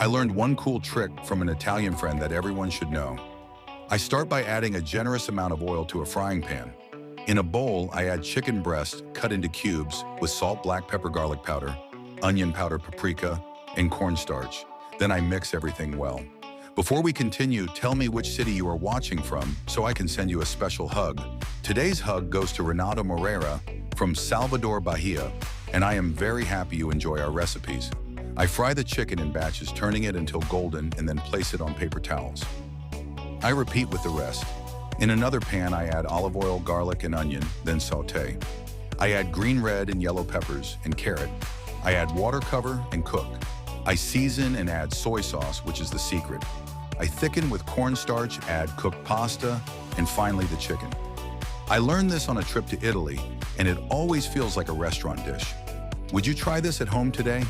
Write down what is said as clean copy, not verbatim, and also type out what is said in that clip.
I learned one cool trick from an Italian friend that everyone should know. I start by adding a generous amount of oil to a frying pan. In a bowl, I add chicken breast cut into cubes with salt, black pepper, garlic powder, onion powder, paprika, and cornstarch. Then I mix everything well. Before we continue, tell me which city you are watching from so I can send you a special hug. Today's hug goes to Renato Moreira from Salvador, Bahia, and I am very happy you enjoy our recipes. I fry the chicken in batches, turning it until golden, and then place it on paper towels. I repeat with the rest. In another pan, I add olive oil, garlic, and onion, then saute. I add green, red, and yellow peppers and carrot. I add water, cover, and cook. I season and add soy sauce, which is the secret. I thicken with cornstarch, add cooked pasta, and finally the chicken. I learned this on a trip to Italy, and it always feels like a restaurant dish. Would you try this at home today?